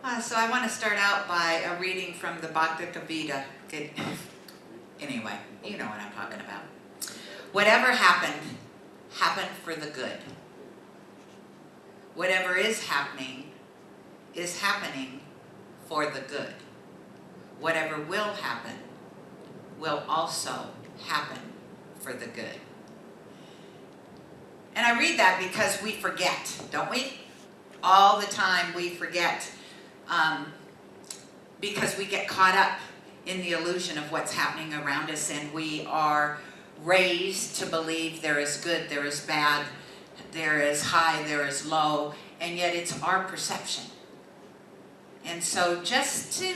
So I want to start out by a reading from the Bhagavad Gita. Anyway, you know what I'm talking about. Whatever happened, happened for the good. Whatever is happening for the good. Whatever will happen will also happen for the good. And I read that because we forget, don't we? All the time we forget. Because we get caught up in the illusion of what's happening around us, and we are raised to believe there is good, there is bad, there is high, there is low, and yet it's our perception. And so just to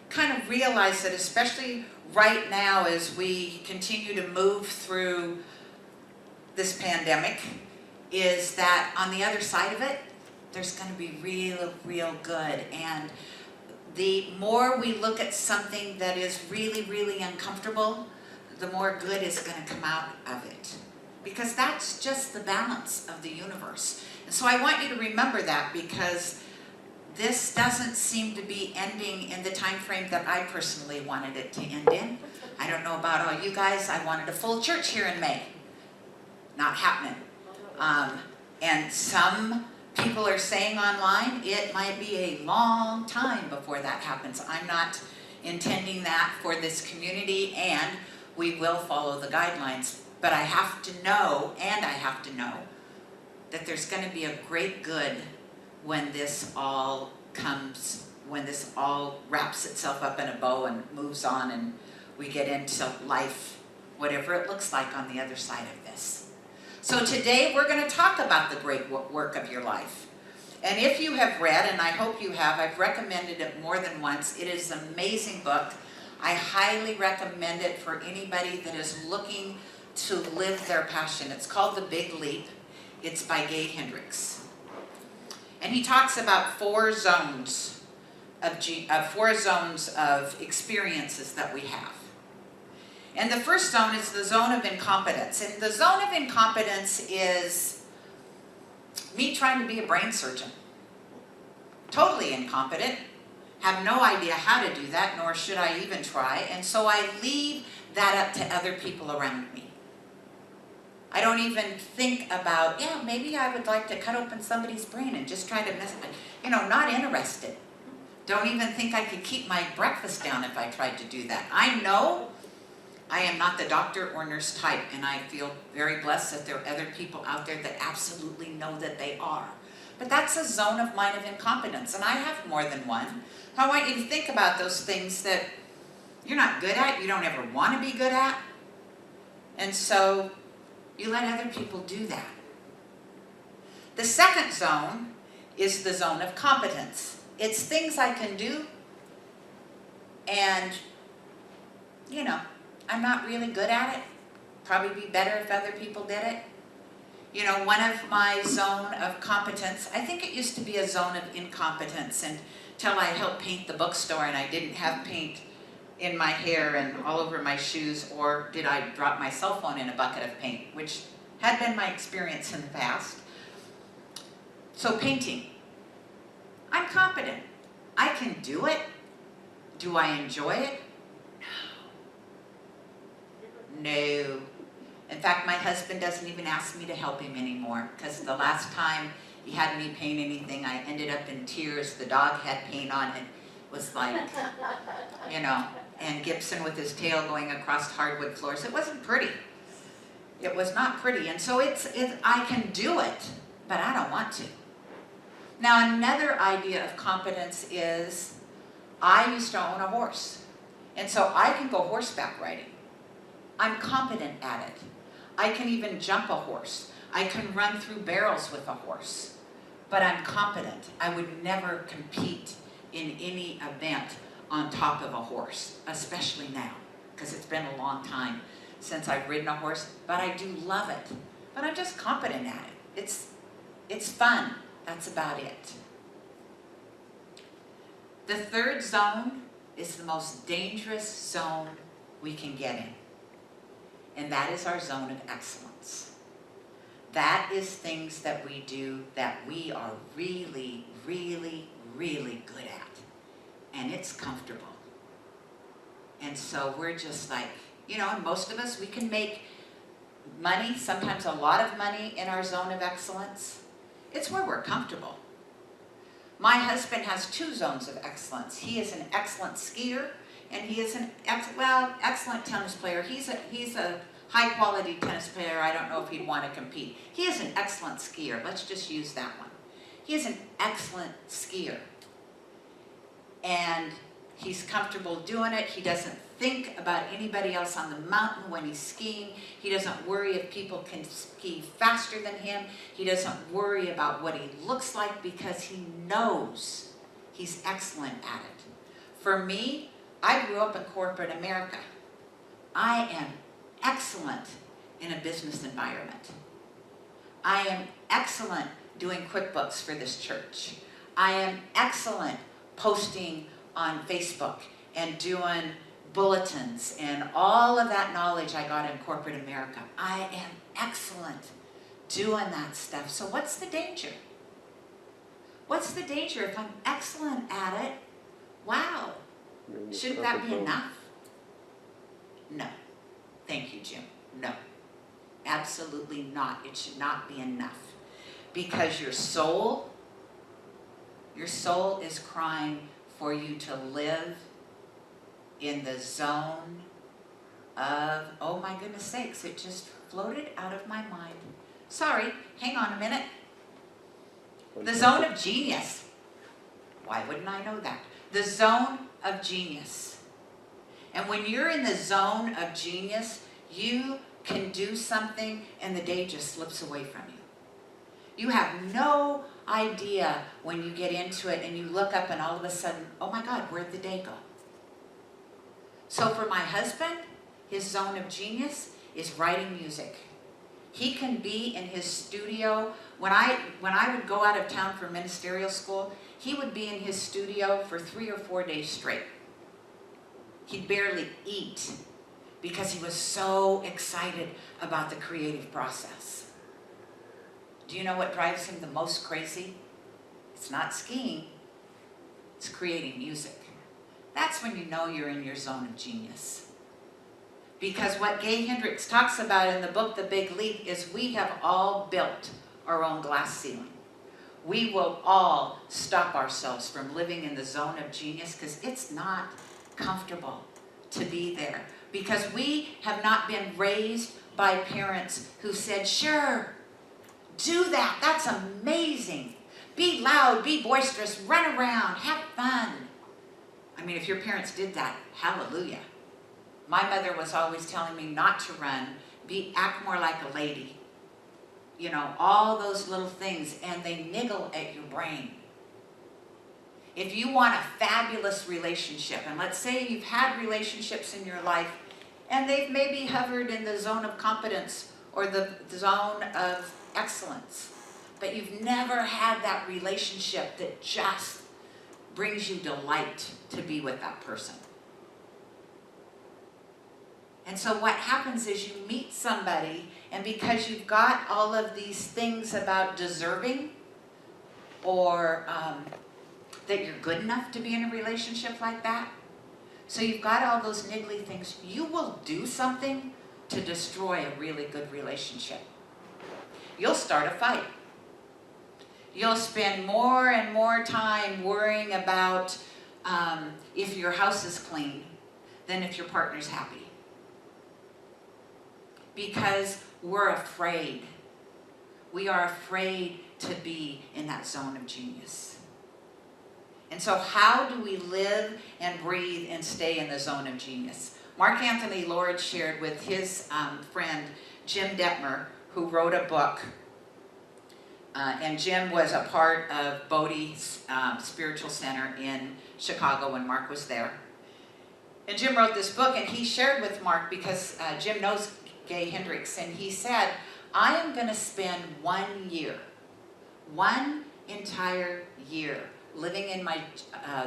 kind of realize that, especially right now as we continue to move through this pandemic, is that on the other side of it, there's going to be real good. And the more we look at something that is really uncomfortable, the more good is going to come out of it. Because that's just the balance of the universe. And so I want you to remember that, because this doesn't seem to be ending in the time frame that I personally wanted it to end in. I don't know about all you guys. I wanted a full church here in May. Not happening. And some people are saying online it might be a long time before that happens. I'm not intending that for this community, and we will follow the guidelines. But I have to know, that there's going to be a great good when this all comes, when this all wraps itself up in a bow and moves on, and we get into life, whatever it looks like on the other side of this. So today we're going to talk about the great work of your life. And if you have read, and I hope you have, I've recommended it more than once. It is an amazing book. I highly recommend it for anybody that is looking to live their passion. It's called The Big Leap. It's by Gayle. And he talks about four zones of experiences that we have. And the first zone is the zone of incompetence. And the zone of incompetence is me trying to be a brain surgeon. Totally incompetent. Have no idea how to do that, nor should I even try. And so I leave that up to other people around me. I don't even think about, maybe I would like to cut open somebody's brain and just try to not interested. Don't even think I could keep my breakfast down if I tried to do that. I know I am not the doctor or nurse type, and I feel very blessed that there are other people out there that absolutely know that they are. But that's a zone of mine of incompetence, and I have more than one. I want you to think about those things that you're not good at, you don't ever want to be good at, and so you let other people do that. The second zone is the zone of competence. It's things I can do, and I'm not really good at it. Probably be better if other people did it. One of my zone of competence, I think it used to be a zone of incompetence until I helped paint the bookstore and I didn't have paint in my hair and all over my shoes, or did I drop my cell phone in a bucket of paint, which had been my experience in the past. So painting. I'm competent. I can do it. Do I enjoy it? No. In fact, my husband doesn't even ask me to help him anymore, because the last time he had me paint anything, I ended up in tears. The dog had paint on it. It was like, and Gibson with his tail going across hardwood floors. It wasn't pretty. It was not pretty. And so I can do it, but I don't want to. Now, another idea of competence is I used to own a horse. And so I can go horseback riding. I'm competent at it. I can even jump a horse. I can run through barrels with a horse. But I'm competent. I would never compete in any event on top of a horse, especially now, because it's been a long time since I've ridden a horse, but I do love it. But I'm just competent at it. It's fun. That's about it. The third zone is the most dangerous zone we can get in. And that is our zone of excellence. That is things that we do that we are really good at. and it's comfortable. And so we're just like, and most of us, we can make money, sometimes a lot of money in our zone of excellence. It's where we're comfortable. My husband has 2 zones of excellence. He is an excellent skier, and he is an excellent tennis player. He's a high quality tennis player. I don't know if he'd want to compete. He is an excellent skier. Let's just use that one. He is an excellent skier. And he's comfortable doing it. He doesn't think about anybody else on the mountain when he's skiing. He doesn't worry if people can ski faster than him. He doesn't worry about what he looks like because he knows he's excellent at it. For me, I grew up in corporate America. I am excellent in a business environment. I am excellent doing QuickBooks for this church. I am excellent posting on Facebook and doing bulletins and all of that knowledge I got in corporate America. I am excellent doing that stuff. So what's the danger? What's the danger if I'm excellent at it? Wow. Shouldn't that be enough? No. Thank you, Jim. No. Absolutely not. It should not be enough. Because your soul is crying for you to live in the zone of, oh my goodness sakes, it just floated out of my mind. Sorry, hang on a minute. The zone of genius. Why wouldn't I know that? The zone of genius. And when you're in the zone of genius, you can do something and the day just slips away from you. You have no idea when you get into it and you look up and all of a sudden, oh my God, where'd the day go? So for my husband, his zone of genius is writing music. He can be in his studio. When I would go out of town for ministerial school, he would be in his studio for 3 or 4 days straight. He'd barely eat because he was so excited about the creative process. Do you know what drives him the most crazy? It's not skiing, it's creating music. That's when you know you're in your zone of genius. Because what Gay Hendricks talks about in the book, The Big Leap, is we have all built our own glass ceiling. We will all stop ourselves from living in the zone of genius because it's not comfortable to be there. Because we have not been raised by parents who said, sure, do that, that's amazing. Be loud, be boisterous, run around, have fun. I mean, if your parents did that, hallelujah. My mother was always telling me not to run, act more like a lady. You know, all those little things, and they niggle at your brain. If you want a fabulous relationship, and let's say you've had relationships in your life, and they've maybe hovered in the zone of competence or the zone of excellence, but you've never had that relationship that just brings you delight to be with that person. And so what happens is you meet somebody, and because you've got all of these things about deserving or that you're good enough to be in a relationship like that, so you've got all those niggly things, you will do something to destroy a really good relationship. You'll start a fight. You'll spend more and more time worrying about if your house is clean than if your partner's happy. Because we're afraid. We are afraid to be in that zone of genius. And so how do we live and breathe and stay in the zone of genius? Mark Anthony Lord shared with his friend Jim Detmer, who wrote a book. And Jim was a part of Bodhi's Spiritual Center in Chicago when Mark was there. And Jim wrote this book, and he shared with Mark, because Jim knows Gay Hendricks, and he said, I am going to spend 1 year, one entire year, living in my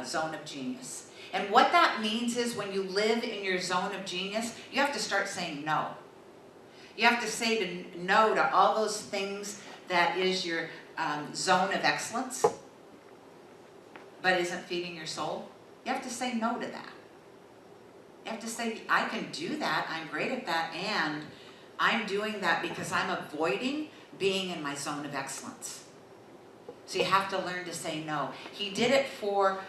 zone of genius. And what that means is when you live in your zone of genius, you have to start saying no. You have to say no to all those things that is your zone of excellence, but isn't feeding your soul. You have to say no to that. You have to say, I can do that, I'm great at that, and I'm doing that because I'm avoiding being in my zone of excellence. So you have to learn to say no. He did it for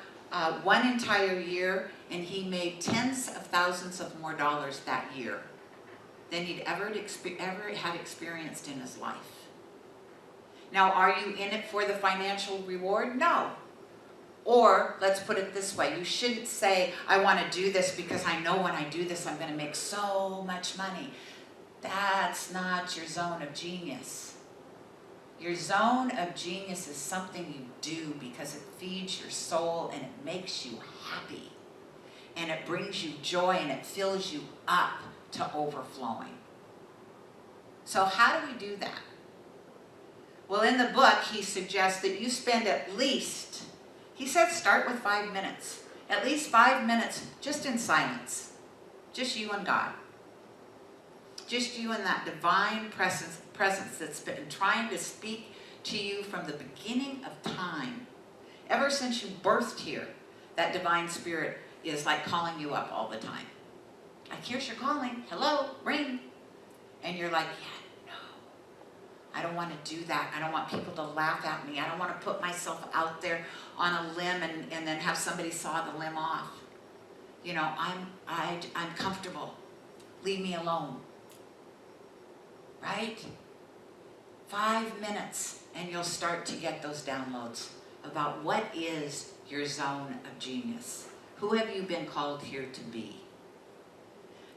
one entire year, and he made tens of thousands of more dollars that year than he'd ever had experienced in his life. Now, are you in it for the financial reward? No. Or, let's put it this way, you shouldn't say, I want to do this because I know when I do this I'm going to make so much money. That's not your zone of genius. Your zone of genius is something you do because it feeds your soul and it makes you happy. And it brings you joy and it fills you up to overflowing. So how do we do that? Well, in the book, he suggests that you spend at least, he said start with 5 minutes. At least 5 minutes just in silence. Just you and God. Just you and that divine presence that's been trying to speak to you from the beginning of time. Ever since you birthed here, that divine spirit is like calling you up all the time. Like, here's your calling. Hello, ring. And you're like, yeah, no. I don't want to do that. I don't want people to laugh at me. I don't want to put myself out there on a limb and then have somebody saw the limb off. You know, I'm comfortable. Leave me alone. Right? 5 minutes and you'll start to get those downloads about what is your zone of genius. Who have you been called here to be?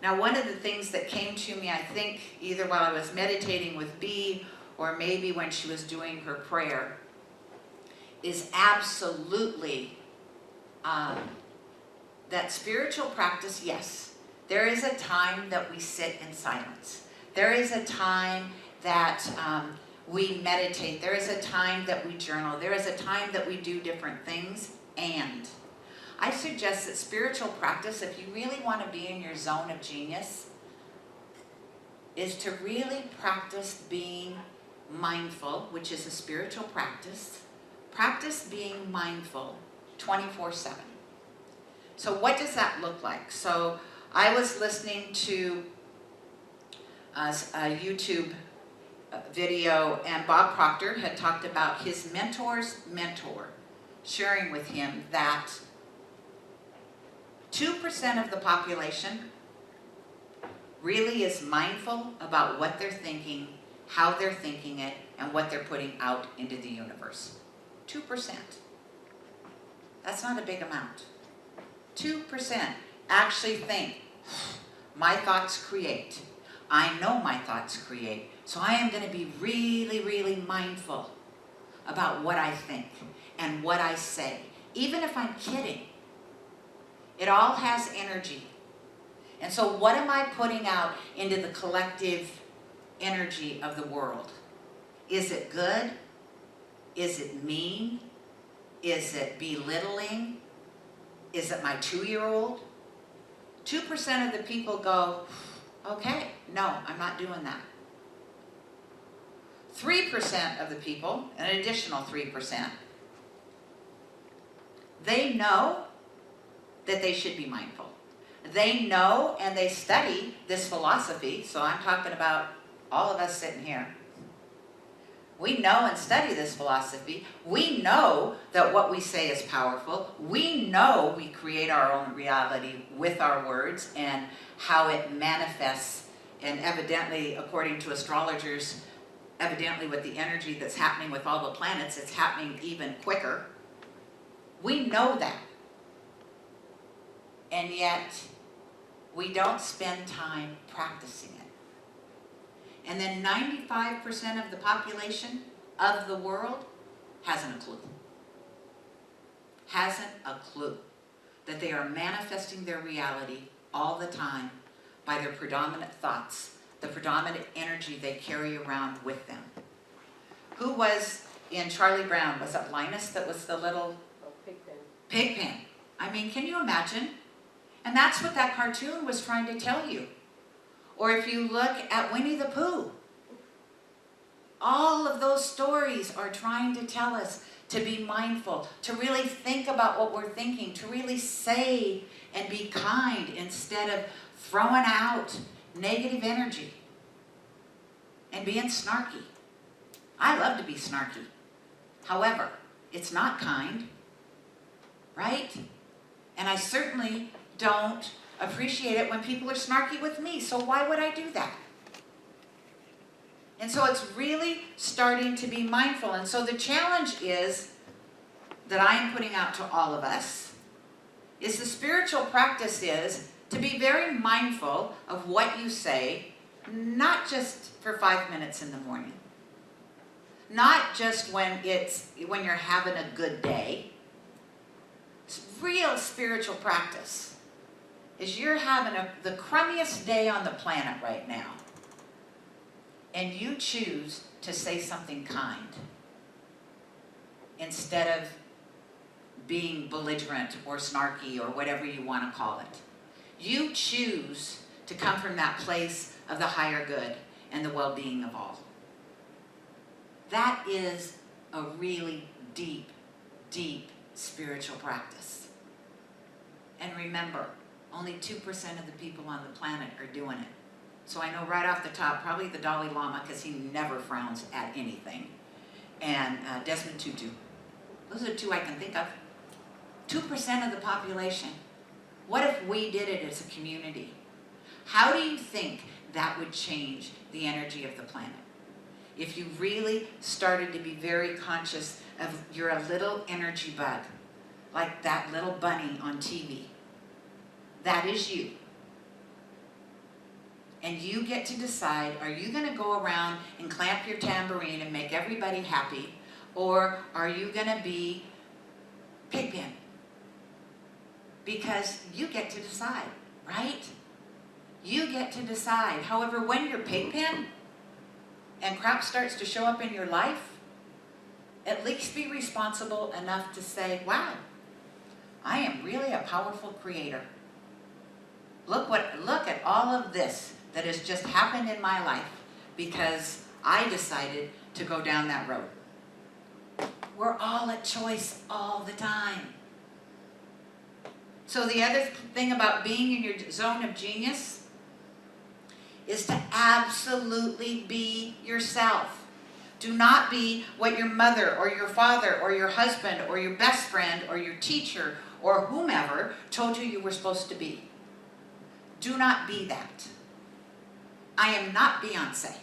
Now, one of the things that came to me, I think, either while I was meditating with Bee or maybe when she was doing her prayer, is absolutely that spiritual practice, yes, there is a time that we sit in silence. There is a time that we meditate. There is a time that we journal. There is a time that we do different things. And I suggest that spiritual practice, if you really want to be in your zone of genius, is to really practice being mindful, which is a spiritual practice. Practice being mindful 24/7. So what does that look like? So I was listening to a YouTube video, and Bob Proctor had talked about his mentor's mentor sharing with him that 2% of the population really is mindful about what they're thinking, how they're thinking it, and what they're putting out into the universe. 2%. That's not a big amount. 2% actually think, my thoughts create. I know my thoughts create, so I am going to be really, really mindful about what I think and what I say. Even if I'm kidding, it all has energy. And so what am I putting out into the collective energy of the world? Is it good? Is it mean? Is it belittling? Is it my 2-year-old? 2% of the people go, okay, no, I'm not doing that. 3% of the people, an additional 3%, they know that they should be mindful. They know and they study this philosophy, so I'm talking about all of us sitting here. We know and study this philosophy. We know that what we say is powerful. We know we create our own reality with our words and how it manifests. And evidently, according to astrologers, evidently with the energy that's happening with all the planets, it's happening even quicker. We know that. And yet, we don't spend time practicing it. And then 95% of the population of the world hasn't a clue. Hasn't a clue that they are manifesting their reality all the time by their predominant thoughts, the predominant energy they carry around with them. Who was in Charlie Brown? Was it Linus that was the little Pigpen? I mean, can you imagine? And that's what that cartoon was trying to tell you. Or if you look at Winnie the Pooh, all of those stories are trying to tell us to be mindful, to really think about what we're thinking, to really say and be kind instead of throwing out negative energy and being snarky. I love to be snarky. However, it's not kind, right? And I certainly don't appreciate it when people are snarky with me, so why would I do that? And so it's really starting to be mindful. And so the challenge is that I am putting out to all of us is the spiritual practice is to be very mindful of what you say, not just for 5 minutes in the morning, not just when you're having a good day. It's real spiritual practice is you're having the crummiest day on the planet right now, and you choose to say something kind instead of being belligerent or snarky or whatever you want to call it. You choose to come from that place of the higher good and the well-being of all. That is a really deep, deep spiritual practice. And remember, only 2% of the people on the planet are doing it. So I know right off the top, probably the Dalai Lama, because he never frowns at anything, and Desmond Tutu. Those are the two I can think of. 2% of the population. What if we did it as a community? How do you think that would change the energy of the planet? If you really started to be very conscious of you're a little energy bug, like that little bunny on TV. That is you. And you get to decide, are you going to go around and clamp your tambourine and make everybody happy? Or are you going to be Pigpen? Because you get to decide, right? You get to decide. However, when you're Pigpen and crap starts to show up in your life, at least be responsible enough to say, wow, I am really a powerful creator. Look at all of this that has just happened in my life because I decided to go down that road. We're all at choice all the time. So the other thing about being in your zone of genius is to absolutely be yourself. Do not be what your mother or your father or your husband or your best friend or your teacher or whomever told you were supposed to be. Do not be that. I am not Beyonce.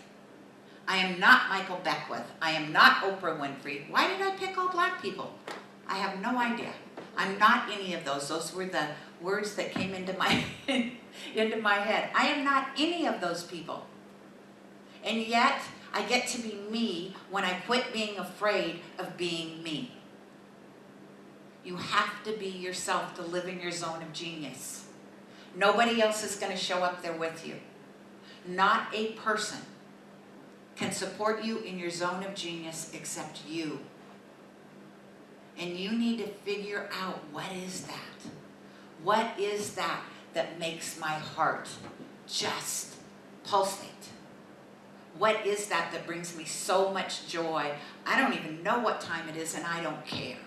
I am not Michael Beckwith. I am not Oprah Winfrey. Why did I pick all black people? I have no idea. I'm not any of those. Those were the words that came into my head. I am not any of those people. And yet, I get to be me when I quit being afraid of being me. You have to be yourself to live in your zone of genius. Nobody else is going to show up there with you. Not a person can support you in your zone of genius except you. And you need to figure out, what is that? What is that that makes my heart just pulsate? What is that that brings me so much joy? I don't even know what time it is and I don't care.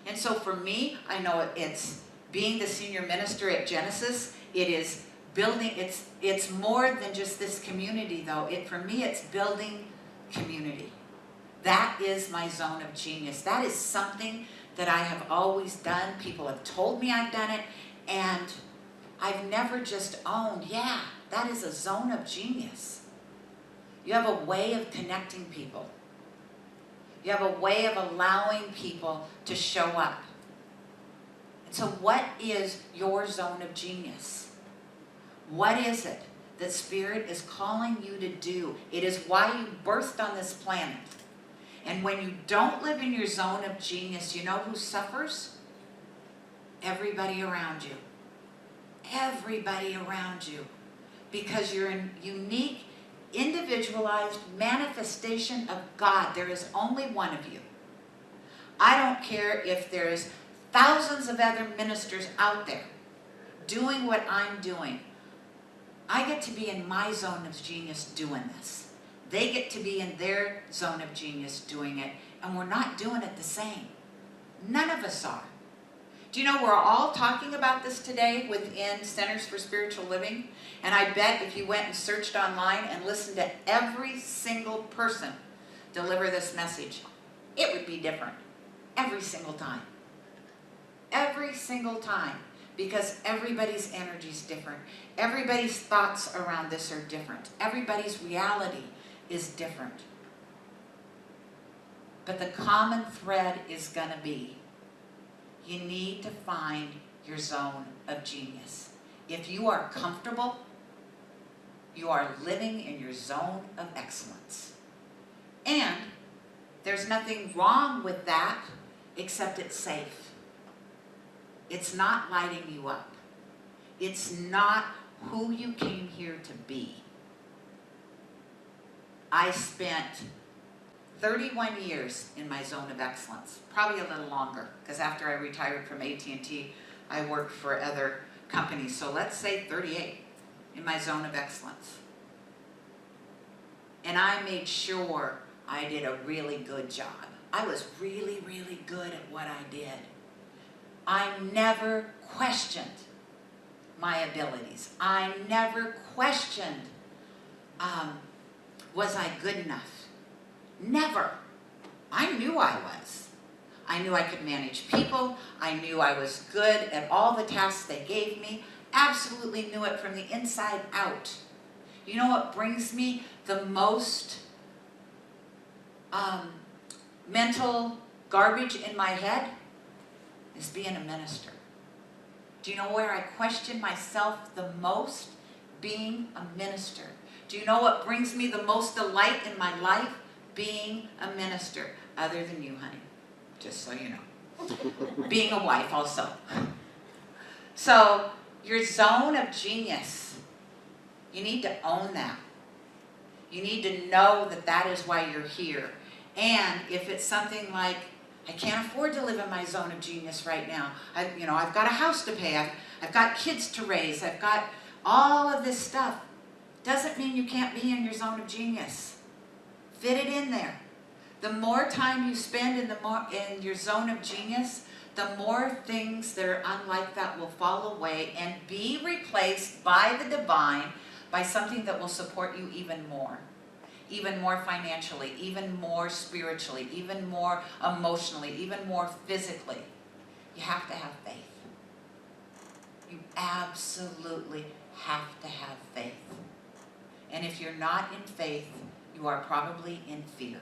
And so for me, I know it's being the senior minister at Genesis. It is building, it's more than just this community though. For me, it's building community. That is my zone of genius. That is something that I have always done. People have told me I've done it, and I've never just owned, yeah, that is a zone of genius. You have a way of connecting people. You have a way of allowing people to show up. And so what is your zone of genius? What is it that Spirit is calling you to do? It is why you birthed on this planet. And when you don't live in your zone of genius, you know who suffers? Everybody around you. Everybody around you. Because you're a unique, individualized manifestation of God. There is only one of you. I don't care if there's thousands of other ministers out there doing what I'm doing. I get to be in my zone of genius doing this. They get to be in their zone of genius doing it, and we're not doing it the same. None of us are. Do you know we're all talking about this today within Centers for Spiritual Living? And I bet if you went and searched online and listened to every single person deliver this message, it would be different every single time. Every single time. Because everybody's energy is different. Everybody's thoughts around this are different. Everybody's reality is different. But the common thread is going to be, you need to find your zone of genius. If you are comfortable, you are living in your zone of excellence. And there's nothing wrong with that, except it's safe. It's not lighting you up. It's not who you came here to be. I spent 31 years in my zone of excellence, probably a little longer, because after I retired from AT&T, I worked for other companies. So let's say 38 in my zone of excellence. And I made sure I did a really good job. I was really, really good at what I did. I never questioned my abilities. I never questioned, was I good enough? Never. I knew I was. I knew I could manage people. I knew I was good at all the tasks they gave me. Absolutely knew it from the inside out. You know what brings me the most mental garbage in my head? Is being a minister. Do you know where I question myself the most? Being a minister. Do you know what brings me the most delight in my life? Being a minister. Other than you, honey. Just so you know. Being a wife also. So, your zone of genius, you need to own that. You need to know that that is why you're here. And if it's something like, I can't afford to live in my zone of genius right now. I've got a house to pay. I've got kids to raise. I've got all of this stuff. Doesn't mean you can't be in your zone of genius. Fit it in there. The more time you spend in your zone of genius, the more things that are unlike that will fall away and be replaced by the divine, by something that will support you even more financially, even more spiritually, even more emotionally, even more physically. You have to have faith. You absolutely have to have faith. And if you're not in faith, you are probably in fear.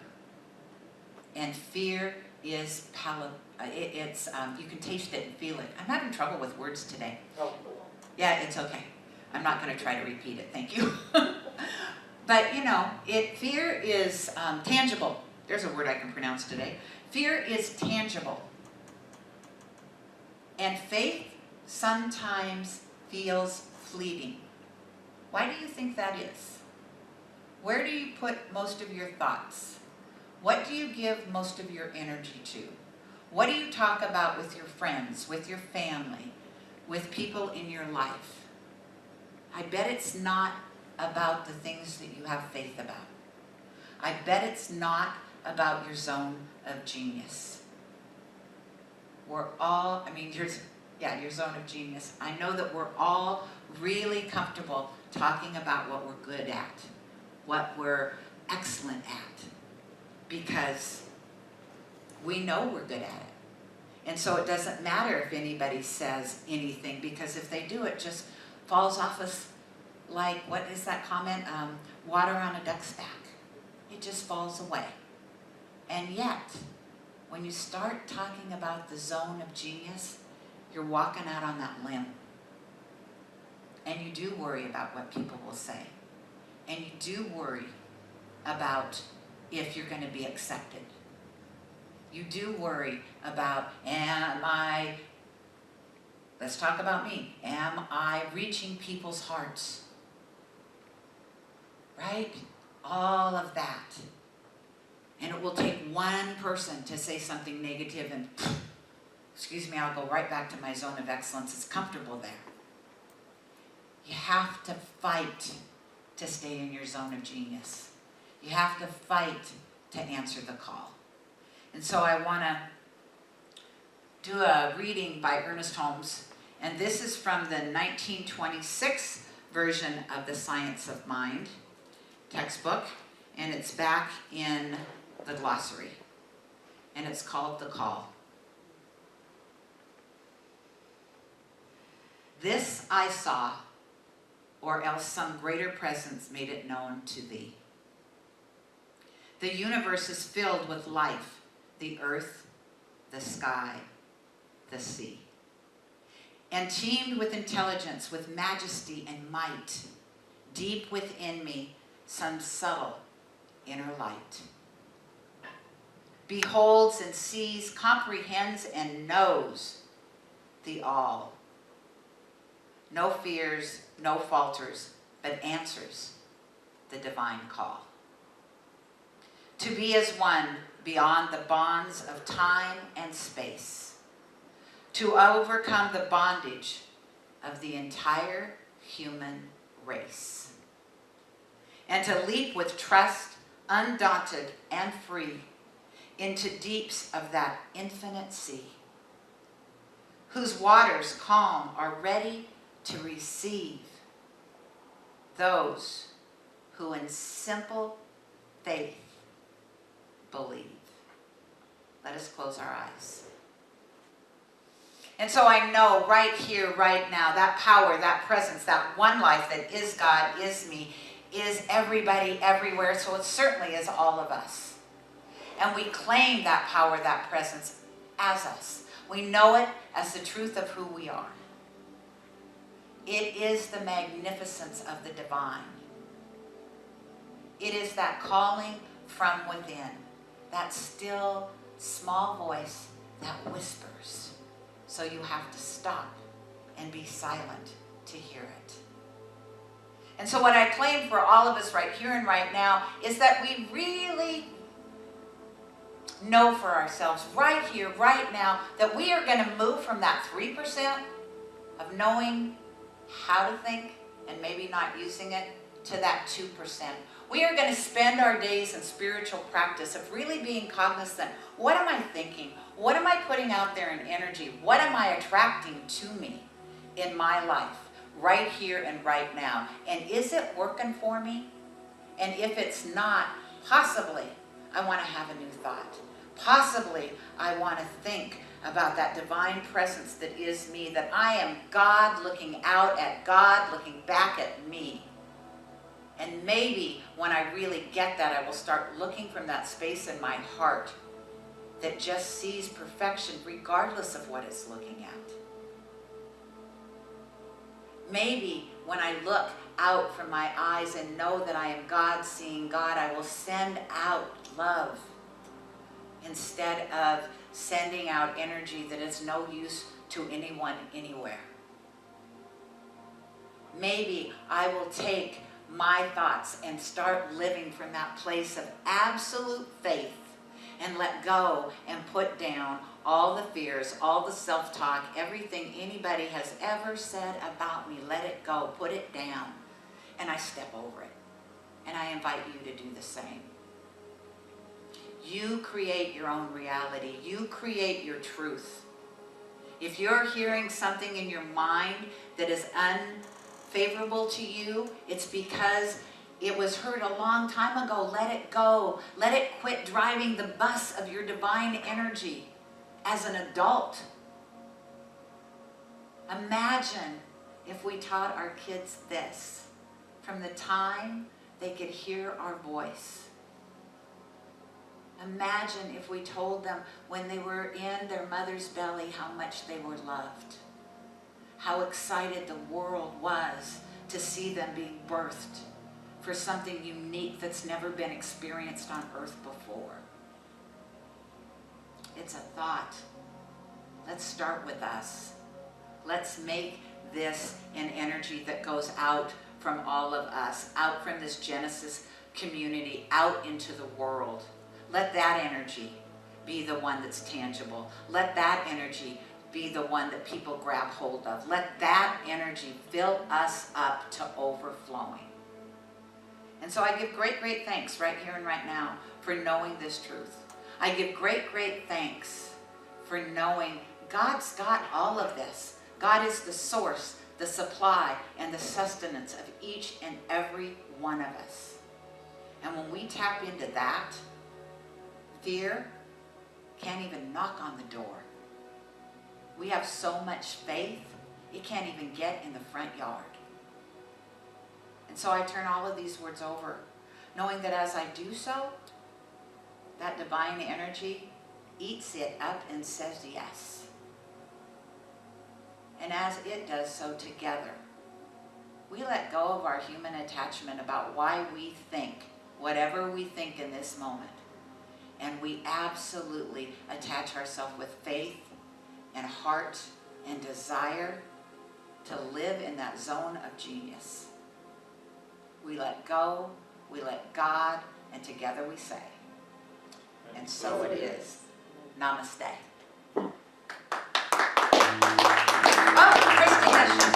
And fear is you can taste it and feel it. I'm having trouble with words today. Oh. Yeah, it's okay. I'm not going to try to repeat it. Thank you. But, fear is tangible. There's a word I can pronounce today. Fear is tangible. And faith sometimes feels fleeting. Why do you think that is? Where do you put most of your thoughts? What do you give most of your energy to? What do you talk about with your friends, with your family, with people in your life? I bet it's not about the things that you have faith about. I bet it's not about your zone of genius. We're all, your zone of genius. I know that we're all really comfortable talking about what we're good at, what we're excellent at, because we know we're good at it. And so it doesn't matter if anybody says anything, because if they do, it just falls off us like, what is that comment? Water on a duck's back. It just falls away. And yet, when you start talking about the zone of genius, you're walking out on that limb. And you do worry about what people will say. And you do worry about if you're going to be accepted. You do worry about, let's talk about me. Am I reaching people's hearts? Right? All of that. And it will take one person to say something negative and, I'll go right back to my zone of excellence. It's comfortable there. You have to fight to stay in your zone of genius. You have to fight to answer the call. And so I want to do a reading by Ernest Holmes, and this is from the 1926 version of the Science of Mind textbook, and it's back in the glossary, and it's called The Call. This I saw, or else some greater presence made it known to thee. The universe is filled with life, the earth, the sky, the sea, and teemed with intelligence, with majesty and might. Deep within me, some subtle inner light beholds and sees, comprehends and knows the all. No fears, no falters, but answers the divine call. To be as one beyond the bonds of time and space, to overcome the bondage of the entire human race, and to leap with trust, undaunted and free, into deeps of that infinite sea, whose waters calm are ready to receive those who in simple faith believe. Let us close our eyes. And so I know right here, right now, that power, that presence, that one life that is God, is me, is everybody, everywhere. So it certainly is all of us. And we claim that power, that presence as us. We know it as the truth of who we are. It is the magnificence of the divine. It is that calling from within, that still, small voice that whispers. So you have to stop and be silent to hear it. And so what I claim for all of us right here and right now is that we really know for ourselves right here, right now, that we are going to move from that 3% of knowing how to think and maybe not using it to that 2%. We are going to spend our days in spiritual practice of really being cognizant. What am I thinking? What am I putting out there in energy? What am I attracting to me in my life right here and right now? And is it working for me? And if it's not, possibly I want to have a new thought. Possibly I want to think about that divine presence that is me, that I am God looking out at God, looking back at me. And maybe when I really get that, I will start looking from that space in my heart that just sees perfection regardless of what it's looking at. Maybe when I look out from my eyes and know that I am God seeing God, I will send out love instead of sending out energy that is no use to anyone anywhere. Maybe I will take my thoughts and start living from that place of absolute faith and let go and put down all the fears, all the self-talk, everything anybody has ever said about me. Let it go, put it down, and I step over it. And I invite you to do the same. You create your own reality. You create your truth. If you're hearing something in your mind that is unfavorable to you, it's because it was heard a long time ago. Let it go. Let it quit driving the bus of your divine energy as an adult. Imagine if we taught our kids this from the time they could hear our voice. Imagine if we told them when they were in their mother's belly how much they were loved. How excited the world was to see them being birthed for something unique that's never been experienced on earth before. It's a thought. Let's start with us. Let's make this an energy that goes out from all of us, out from this Genesis community, out into the world. Let that energy be the one that's tangible. Let that energy be the one that people grab hold of. Let that energy fill us up to overflowing. And so I give great, great thanks right here and right now for knowing this truth. I give great, great thanks for knowing God's got all of this. God is the source, the supply, and the sustenance of each and every one of us. And when we tap into that, fear can't even knock on the door. We have so much faith, it can't even get in the front yard. And so I turn all of these words over, knowing that as I do so, that divine energy eats it up and says yes. And as it does so together, we let go of our human attachment about why we think whatever we think in this moment. And we absolutely attach ourselves with faith and heart and desire to live in that zone of genius. We let go, we let God, and together we say, and so it is. Namaste. Oh, Christy has